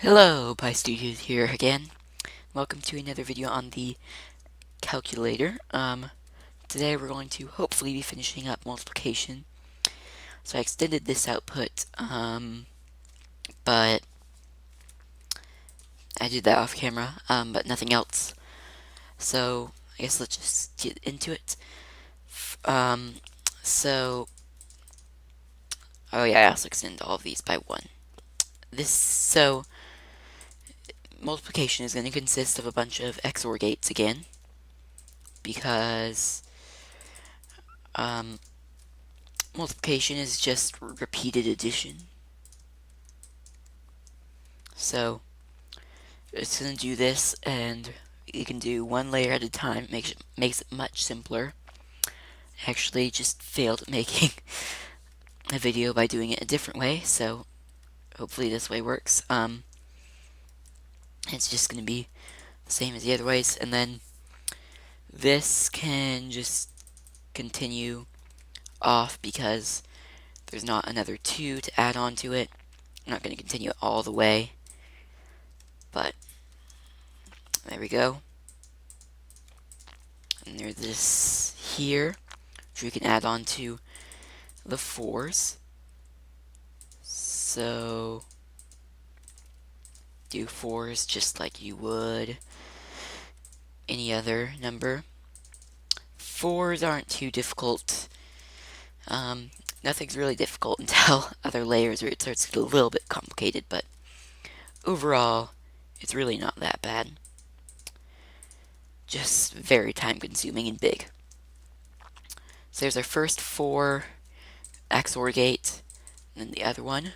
Hello, Pi Studios here again. Welcome to another video on the calculator. Today we're going to hopefully be finishing up multiplication. So I extended this output, but I did that off camera, but nothing else. So I guess let's just get into it. Um, so, oh yeah, I also extended all of these by 1. Multiplication is going to consist of a bunch of XOR gates again, because multiplication is just repeated addition. So it's going to do this, and you can do one layer at a time. Makes it much simpler. Actually, just failed at making a video by doing it a different way, so hopefully this way works. It's just going to be the same as the other ways, and then this can just continue off because there's not another 2 to add on to it. I'm not going to continue it all the way, but there we go. And there's this here, which we can add on to the 4s. So do 4s just like you would any other number. 4s aren't too difficult. Nothing's really difficult until other layers where it starts to get a little bit complicated, but overall, it's really not that bad. Just very time consuming and big. So there's our first 4 XOR gate, and then the other one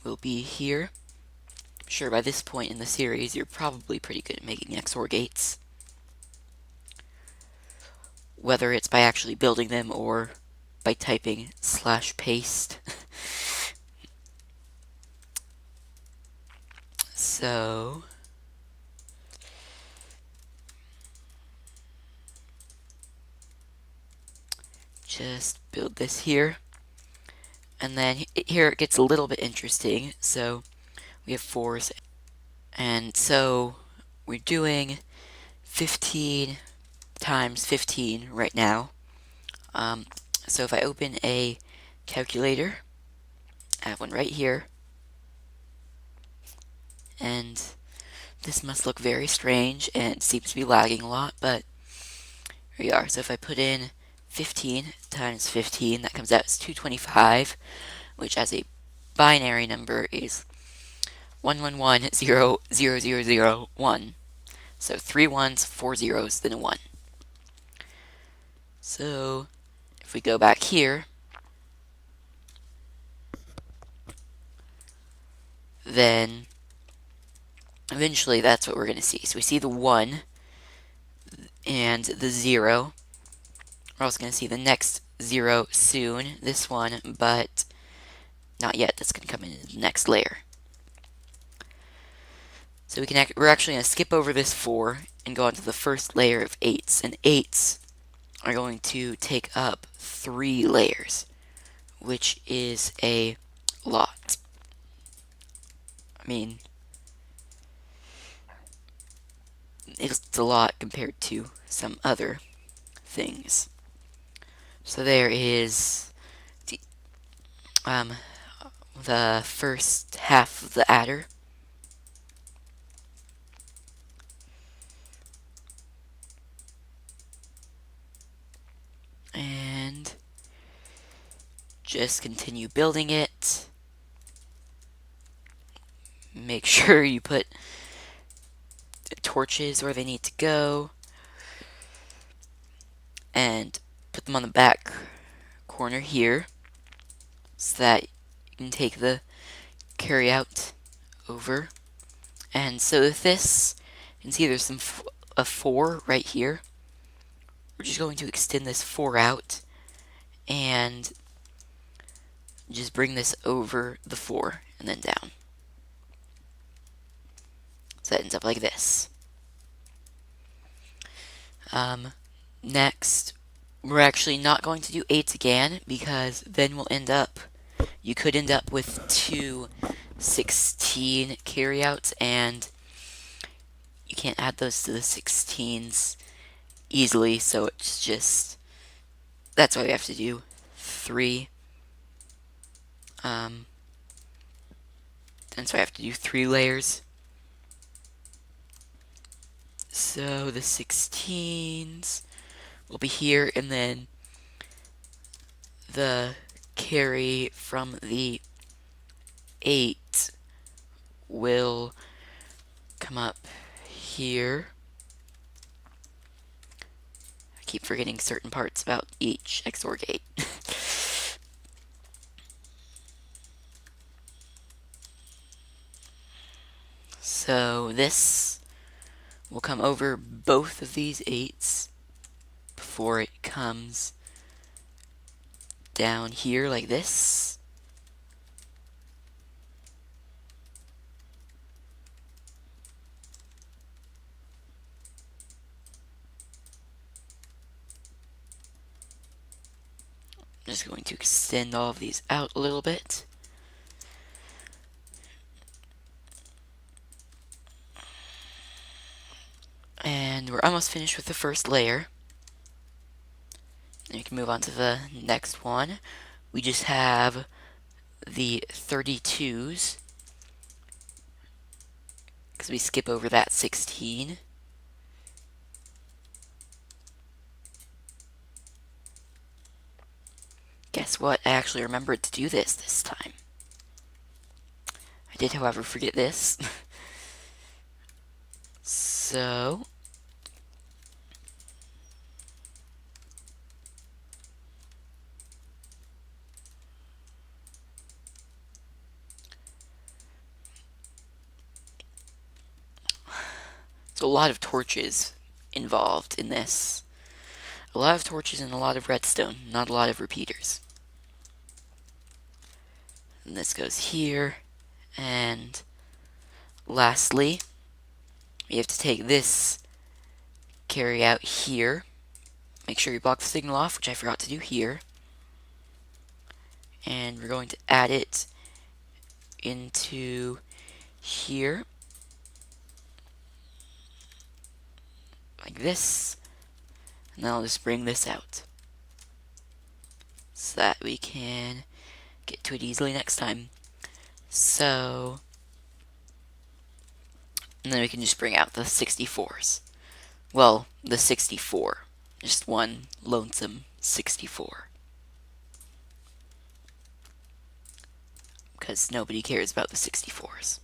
will be here. I'm sure by this point in the series, you're probably pretty good at making XOR gates, whether it's by actually building them or by typing /paste. So just build this here, and then here it gets a little bit interesting. So we have 4s, and so we're doing 15 times 15 right now. So if I open a calculator, I have one right here, and this must look very strange and seems to be lagging a lot, but here we are. So if I put in 15 times 15, that comes out as 225, which as a binary number is 111000001. So 3 1s, 4 zeros, then a 1. So if we go back here, then eventually that's what we're going to see. So we see the 1 and the 0. We're also going to see the next 0 soon, this one, but not yet. That's going to come in the next layer. So we're actually going to skip over this 4 and go on to the first layer of 8s. And 8s are going to take up 3 layers, which is a lot. I mean, it's a lot compared to some other things. So there is the first half of the adder. And just continue building it. Make sure you put torches where they need to go, and put them on the back corner here so that you can take the carry out over. And so with this, you can see there's a 4 right here. We're just going to extend this 4 out and just bring this over the 4 and then down. So that ends up like this. Next, we're actually not going to do 8s again, because then you could end up with 2 16 carryouts, and you can't add those to the 16s easily, so it's just, that's why we have to do 3. And so I have to do 3 layers. So the 16s will be here, and then the carry from the 8 will come up here. I keep forgetting certain parts about each XOR gate. So this will come over both of these 8s before it comes down here like this. I'm just going to extend all of these out a little bit. And we're almost finished with the first layer. And we can move on to the next one. We just have the 32s, because we skip over that 16. Guess what? I actually remembered to do this time. I did, however, forget this. So a lot of torches involved in this. A lot of torches and a lot of redstone, not a lot of repeaters. And this goes here. And lastly, we have to take this carry out here. Make sure you block the signal off, which I forgot to do here. And we're going to add it into here. Like this. And then I'll just bring this out, so that we can get to it easily next time. So, and then we can just bring out the 64s. Well, the 64. Just one lonesome 64. Because nobody cares about the 64s.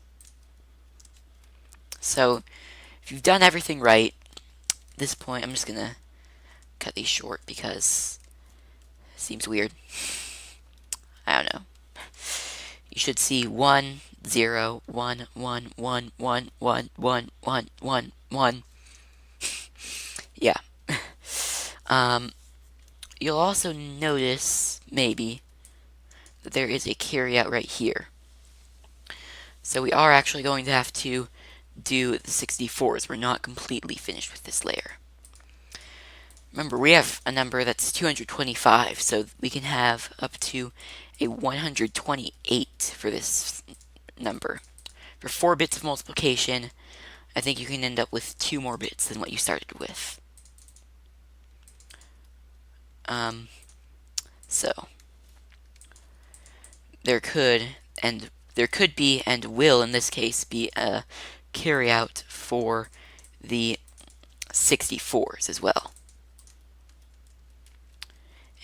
So, if you've done everything right, at this point I'm just gonna cut these short because it seems weird. I don't know. You should see 1, 0, 1, 1, 1, 1, 1, 1, 1, 1, 1. Yeah. You'll also notice, maybe, that there is a carryout right here. So we are actually going to have to do the 64s. We're not completely finished with this layer. Remember, we have a number that's 225, so we can have up to a 128 for this number. For 4 bits of multiplication, I think you can end up with 2 more bits than what you started with. So there could be, and will in this case, be a carryout for the 64s as well.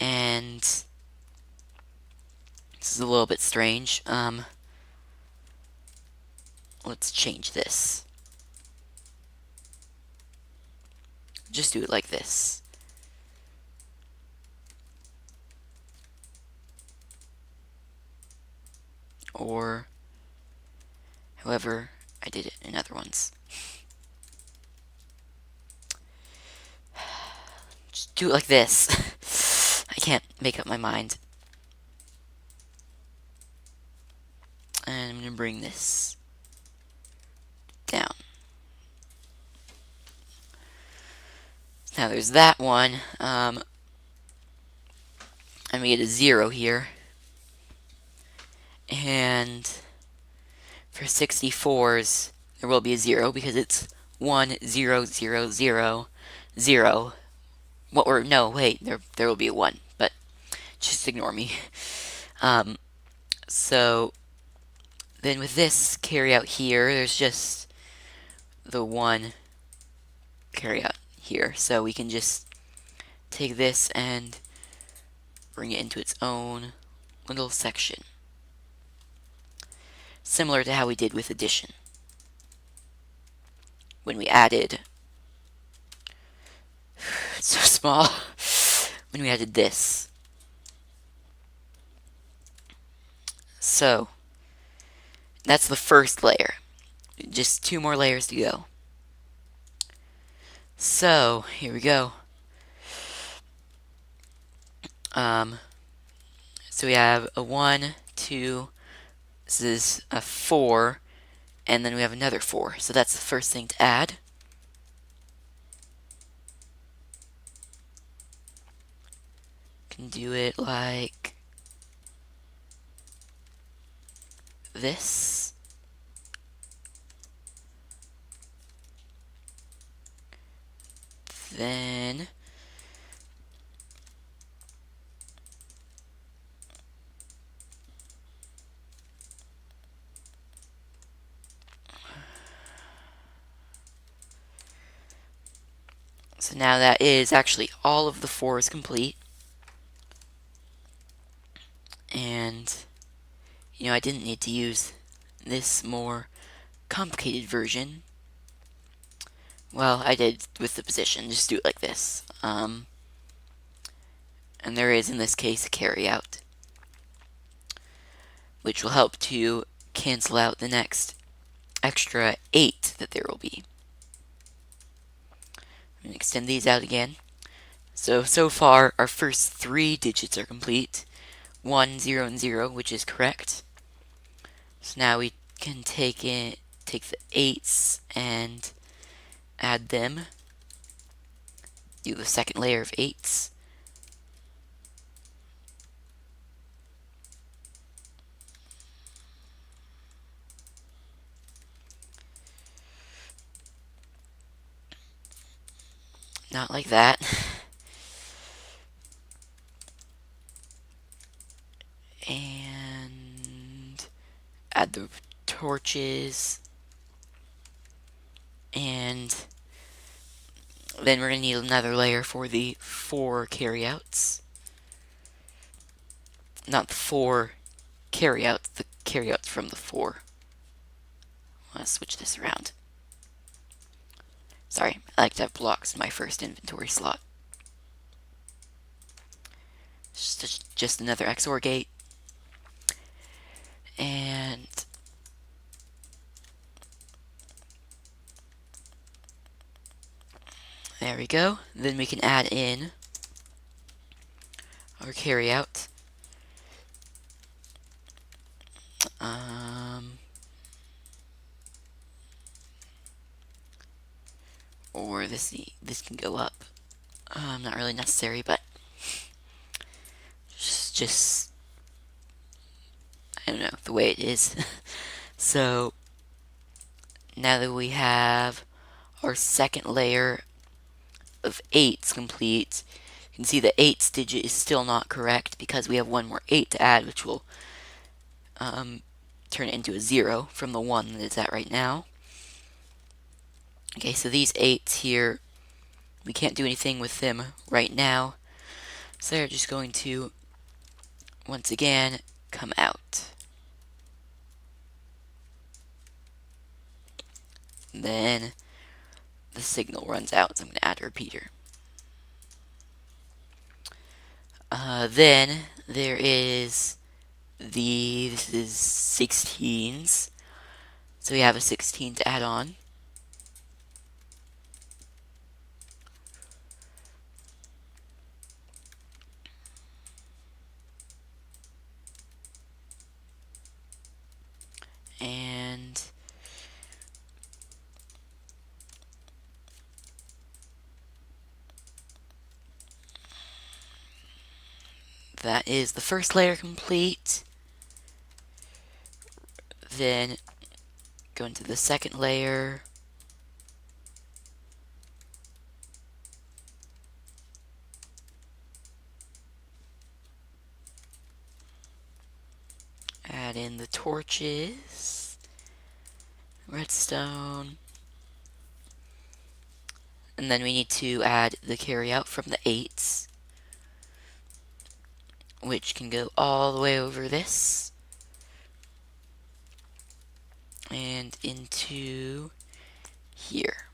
And this is a little bit strange. Let's change this. Just do it like this. Or however I did it in other ones. Just do it like this. I can't make up my mind. And I'm going to bring this down. Now there's that one. And we get a 0 here. And For 64s, there will be a 0 because it's 1, 0, 0, 0, 0. Well, or no, wait, there will be a 1, but just ignore me. So then with this carry out here, there's just the 1 carry out here. So we can just take this and bring it into its own little section. Similar to how we did with addition. When we added, it's so small, when we added this. So, that's the first layer. Just 2 more layers to go. So, here we go. So we have a 1, 2, this is a 4, and then we have another 4. So that's the first thing to add. Can do it like this. Then so now that is actually all of the 4s complete. And I didn't need to use this more complicated version. Well, I did with the position, just do it like this. And there is, in this case, a carry out, which will help to cancel out the next extra 8 that there will be. I'm going to extend these out again. So far, our first 3 digits are complete. 1, 0, and 0, which is correct. So now we can take the 8s and add them. Do the second layer of 8s. Not like that. And add the torches. And then we're going to need another layer for the 4 carryouts. Not the 4 carryouts, the carryouts from the 4. I want to switch this around. Sorry, I like to have blocks in my first inventory slot. Just another XOR gate. And there we go. Then we can add in our carryout. Or this can go up. Not really necessary, but just I don't know, the way it is. So now that we have our second layer of 8s complete, you can see the 8s digit is still not correct because we have one more 8 to add, which will turn it into a 0 from the 1 that it's at right now. Okay, so these 8s here, we can't do anything with them right now, so they're just going to once again come out. Then the signal runs out, so I'm going to add a repeater. Then there is this is 16s, so we have a 16 to add on. And that is the first layer complete. Then Go into the second layer. Add in the torches, redstone, and then we need to add the carryout from the 8s, which can go all the way over this and into here.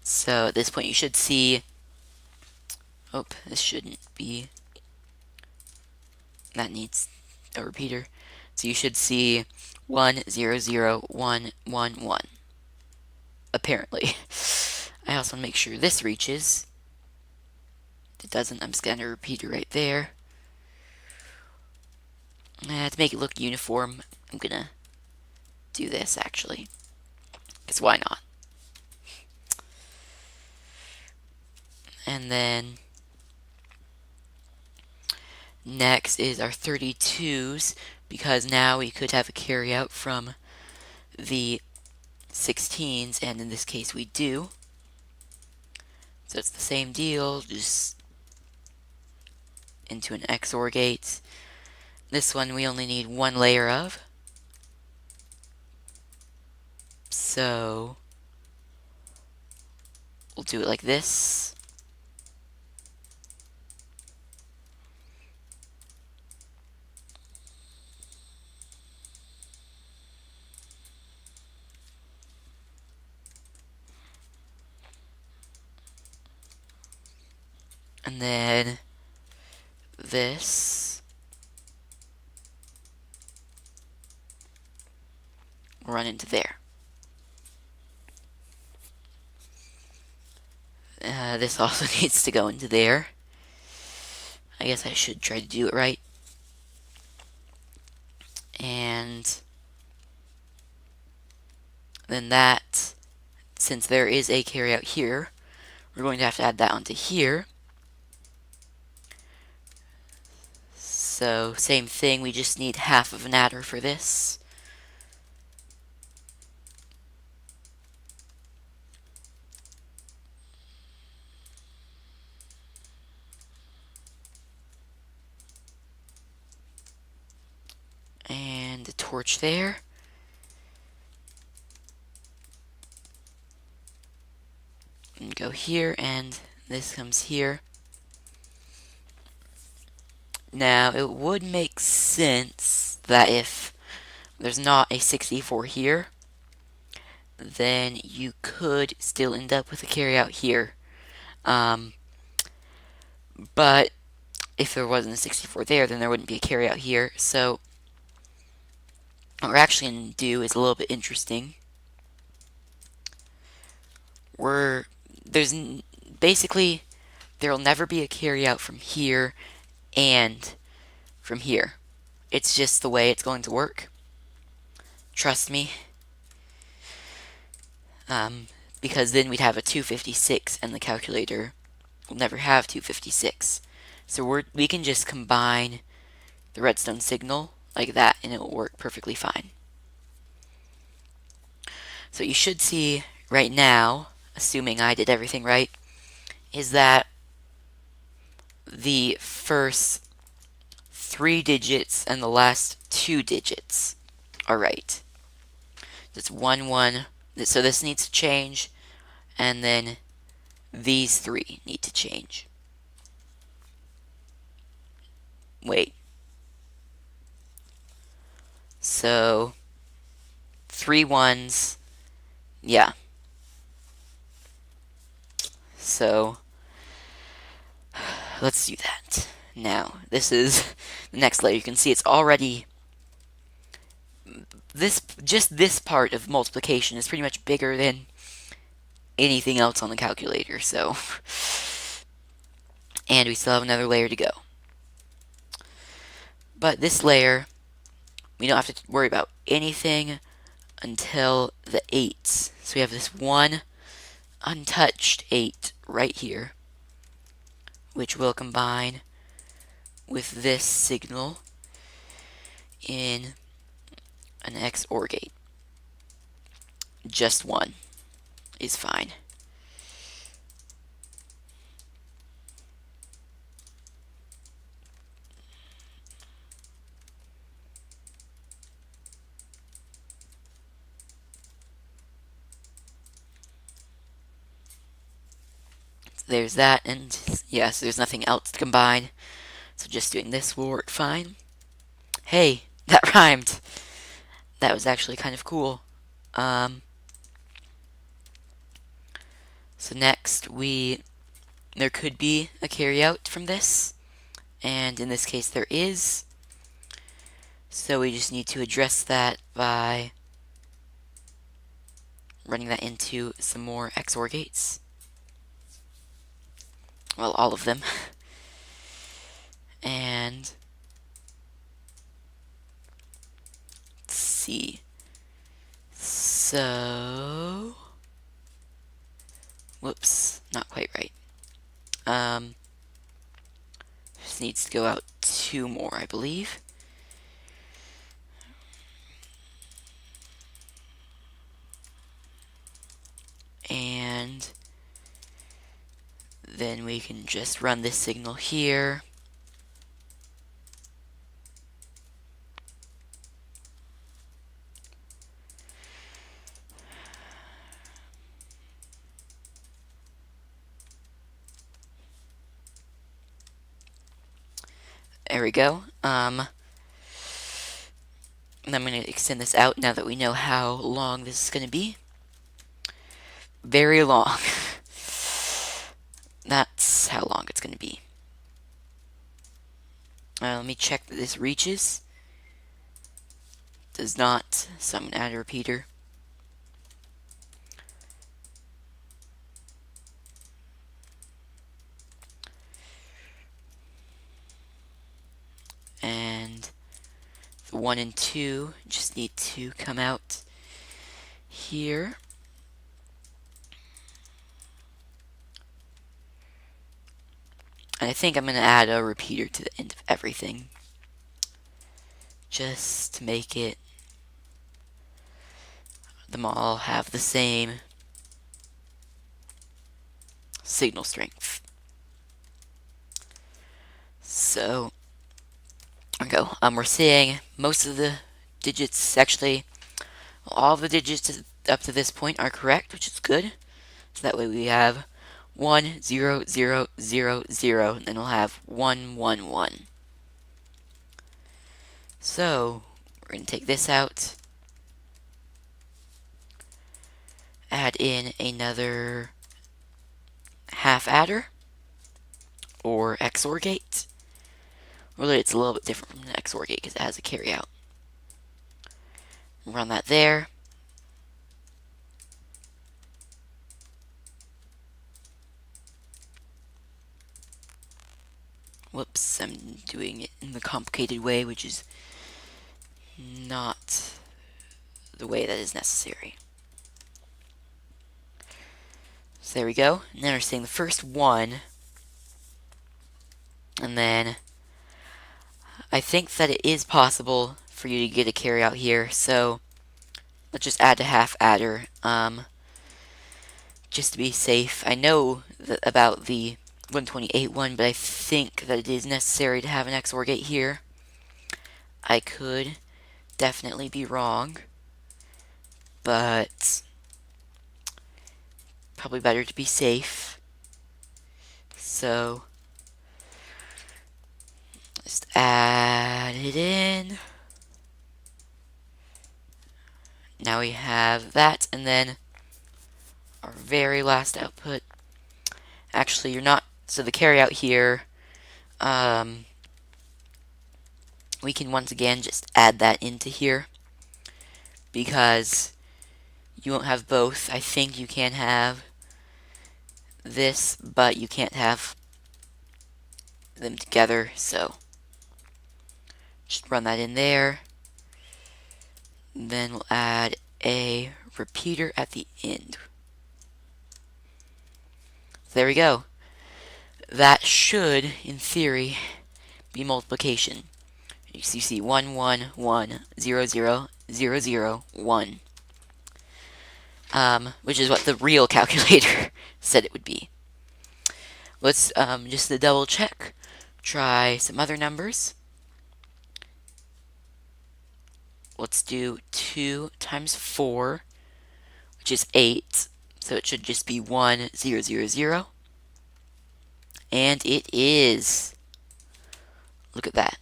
So at this point you should see, oh, this shouldn't be, that needs a repeater. So you should see 1 0 0 1 1 1. Apparently. I also want to make sure this reaches. If it doesn't, I'm just going to repeat it right there. To make it look uniform, I'm going to do this actually. Because why not? And then next is our 32s, because now we could have a carryout from the 16s, and in this case we do. So it's the same deal, just into an XOR gate. This one we only need one layer of. So we'll do it like this. And then this. Run into there. This also needs to go into there. I guess I should try to do it right. And then that, since there is a carryout here, we're going to have to add that onto here. So same thing, we just need half of an adder for this. And a torch there. And go here, and this comes here. Now, it would make sense that if there's not a 64 here, then you could still end up with a carryout here. But if there wasn't a 64 there, then there wouldn't be a carryout here. So what we're actually going to do is a little bit interesting. Basically, there will never be a carryout from here and from here. It's just the way it's going to work. Trust me. Because then we'd have a 256 and the calculator will never have 256. So we can just combine the redstone signal like that and it will work perfectly fine. So you should see right now, assuming I did everything right, is that the first 3 digits and the last 2 digits are right. That's 1 1. So this needs to change, and then these 3 need to change. Wait. So 3 1s. Yeah. So let's do that. Now, this is the next layer. You can see it's already just this part of multiplication is pretty much bigger than anything else on the calculator, so and we still have another layer to go. But this layer, we don't have to worry about anything until the 8s. So we have this one untouched 8 right here, which will combine with this signal in an XOR gate. Just one is fine. So there's that, and yes, there's nothing else to combine, so just doing this will work fine. Hey, that rhymed. That was actually kind of cool. So next, there could be a carryout from this, and in this case there is. So we just need to address that by running that into some more XOR gates. Well, all of them. And let's see. So, whoops, not quite right. Just needs to go out 2 more, I believe. And then we can just run this signal here. There we go. And I'm going to extend this out now that we know how long this is going to be. Very long. That's how long it's going to be. Let me check that this reaches. Does not, so I'm going to add a repeater. And the 1 and 2 just need to come out here. And I think I'm going to add a repeater to the end of everything, just to make them all have the same signal strength. So, there we go. We're seeing most of the digits, actually, all of the digits up to this point are correct, which is good. So that way we have 1, 0, 0, 0, 0, and then we'll have 1, 1, 1. So, we're going to take this out, add in another half adder, or XOR gate. Really, it's a little bit different from the XOR gate because it has a carryout. Run that there. Whoops, I'm doing it in the complicated way, which is not the way that is necessary. So there we go. And then we're seeing the first one. And then I think that it is possible for you to get a carryout here, so let's just add a half adder, just to be safe. I know about the 128 one, but I think that it is necessary to have an XOR gate here. I could definitely be wrong, but probably better to be safe. So just add it in. Now we have that, and then our very last output. Actually, you're not, so the carryout here, we can once again just add that into here, because you won't have both. I think you can have this, but you can't have them together, so just run that in there. Then we'll add a repeater at the end. There we go. That should, in theory, be multiplication. you see 1, 1, 1, 0, 0, 0, 0, 1. Which is what the real calculator said it would be. Let's just to double check, try some other numbers. Let's do 2 times 4, which is 8. So it should just be 1, 0, 0, 0. And it is. Look at that.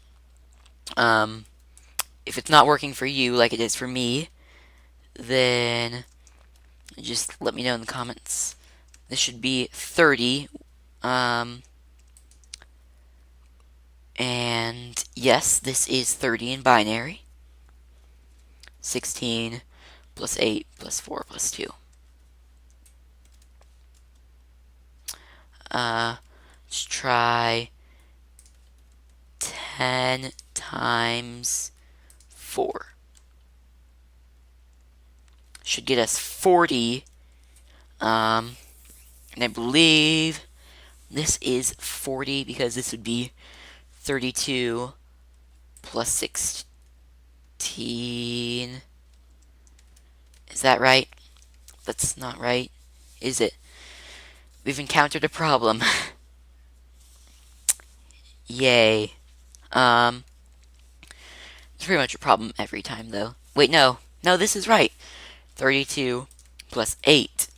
If it's not working for you like it is for me, then just let me know in the comments. This should be 30. And yes, this is 30 in binary. 16 plus 8 plus 4 plus 2. Let's try 10 times 4. Should get us 40. And I believe this is 40 because this would be 32 plus 16. Is that right? That's not right, is it? We've encountered a problem. Yay. It's pretty much a problem every time, though. Wait, no. No, this is right. 32 plus 8.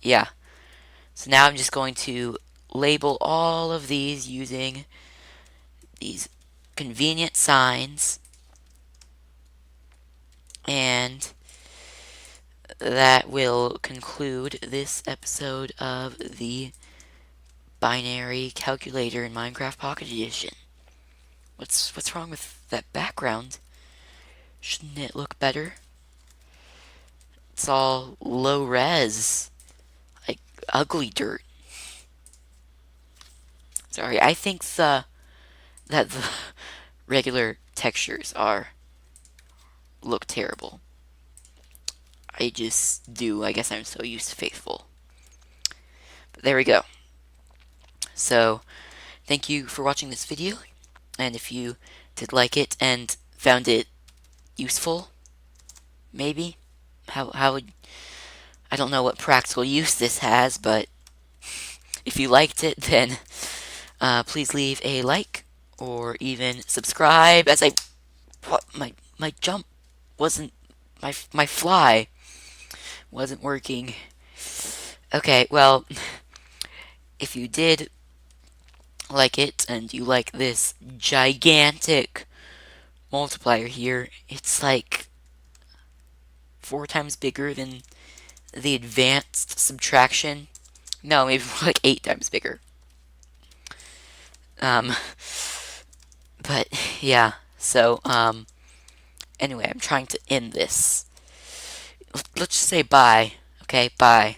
Yeah. So now I'm just going to label all of these using these convenient signs. And that will conclude this episode of the binary calculator in Minecraft Pocket Edition. What's wrong with that background? Shouldn't it look better? It's all low res, like ugly dirt. Sorry, I think that the regular textures look terrible. I just do. I guess I'm so used to Faithful. But there we go. So, thank you for watching this video, and if you did like it and found it useful, maybe, how would, I don't know what practical use this has, but if you liked it, then please leave a like, or even subscribe, as what, my jump wasn't, my fly wasn't working. Okay, well, if you did like it, and you like this gigantic multiplier here, it's like 4 times bigger than the advanced subtraction. No, maybe more like 8 times bigger. But yeah, so anyway, I'm trying to end this. Let's just say bye. Okay, bye.